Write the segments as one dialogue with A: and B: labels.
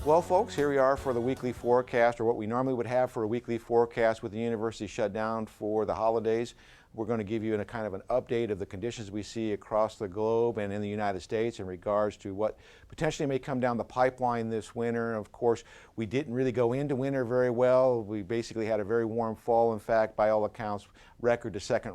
A: Well, folks, here we are for the weekly forecast, or what we normally would have for a weekly forecast with the university shut down for the holidays. We're going to give you a kind of an update of the conditions we see across the globe and in the United States in regards to what potentially may come down the pipeline this winter. Of course, we didn't really go into winter very well. We basically had a very warm fall. In fact, by all accounts, the second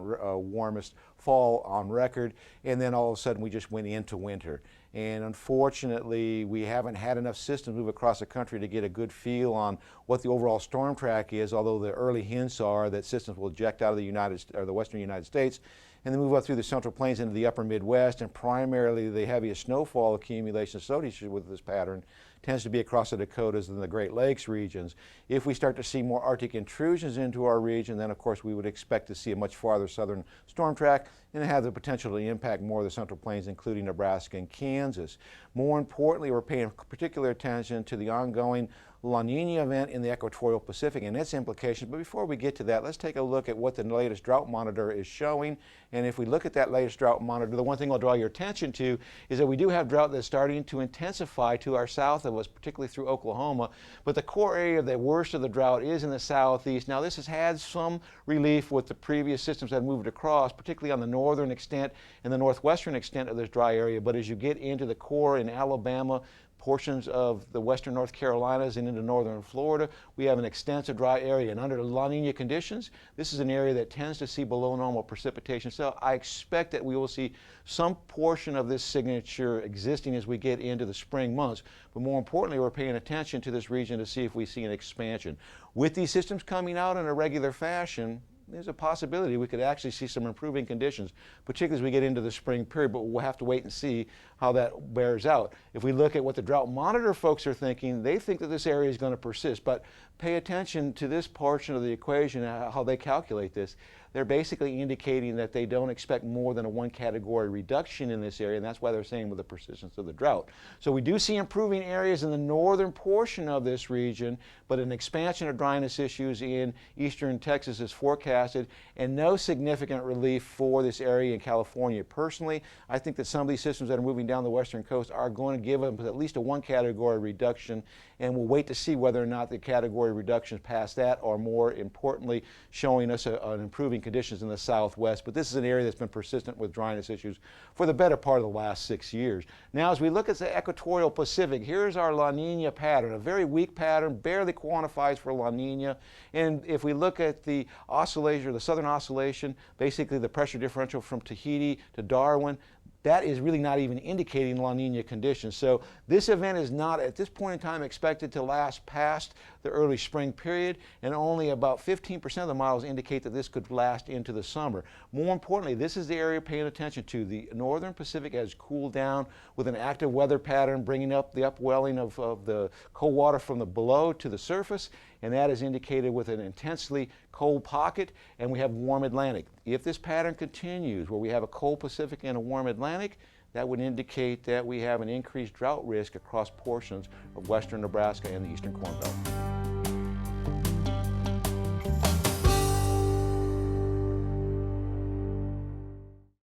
A: warmest fall on record. And then all of a sudden we just went into winter. And unfortunately, we haven't had enough systems move across the country to get a good feel on what the overall storm track is, although the early hints are that systems will eject out of the western United States and then move up through the Central Plains into the upper Midwest, and primarily the heaviest snowfall accumulation associated with this pattern tends to be across the Dakotas and the Great Lakes regions. If we start to see more Arctic intrusions into our region, then of course we would expect to see a much farther southern storm track and have the potential to impact more of the Central Plains, including Nebraska and Kansas. More importantly, we're paying particular attention to the ongoing La Nina event in the equatorial Pacific and its implications. But before we get to that, let's take a look at what the latest drought monitor is showing. And if we look at that latest drought monitor, the one thing I'll draw your attention to is that we do have drought that's starting to intensify to our south of us, particularly through Oklahoma. But the core area, the worst of the drought, is in the southeast. Now, this has had some relief with the previous systems that have moved across, particularly on the northern extent and the northwestern extent of this dry area. But as you get into the core in Alabama, portions of the western North Carolinas and into northern Florida, we have an extensive dry area. And under La Nina conditions, this is an area that tends to see below normal precipitation. So I expect that we will see some portion of this signature existing as we get into the spring months. But more importantly, we're paying attention to this region to see if we see an expansion. With these systems coming out in a regular fashion, there's a possibility we could actually see some improving conditions, particularly as we get into the spring period, but we'll have to wait and see how that bears out. If we look at what the drought monitor folks are thinking, they think that this area is going to persist, but pay attention to this portion of the equation, how they calculate this. They're basically indicating that they don't expect more than a 1 category reduction in this area, and that's why they're saying with the persistence of the drought. So we do see improving areas in the northern portion of this region, but an expansion of dryness issues in eastern Texas is forecasted, and no significant relief for this area in California. Personally, I think that some of these systems that are moving down the western coast are going to give them at least a 1 category reduction, and we'll wait to see whether or not the category reductions past that are more importantly showing us an improving conditions in the southwest. But this is an area that's been persistent with dryness issues for the better part of the last 6 years. Now, as we look at the equatorial Pacific, here's our La Nina pattern, a very weak pattern, barely quantifies for La Nina. And if we look at the oscillation, or the southern oscillation, basically the pressure differential from Tahiti to Darwin, that is really not even indicating La Nina conditions. So this event is not at this point in time expected to last past the early spring period, and only about 15% of the models indicate that this could last into the summer. More importantly, this is the area paying attention to. The northern Pacific has cooled down with an active weather pattern, bringing up the upwelling of the cold water from the below to the surface, and that is indicated with an intensely cold pocket, and we have warm Atlantic. If this pattern continues, where we have a cold Pacific and a warm Atlantic, that would indicate that we have an increased drought risk across portions of western Nebraska and the eastern Corn Belt.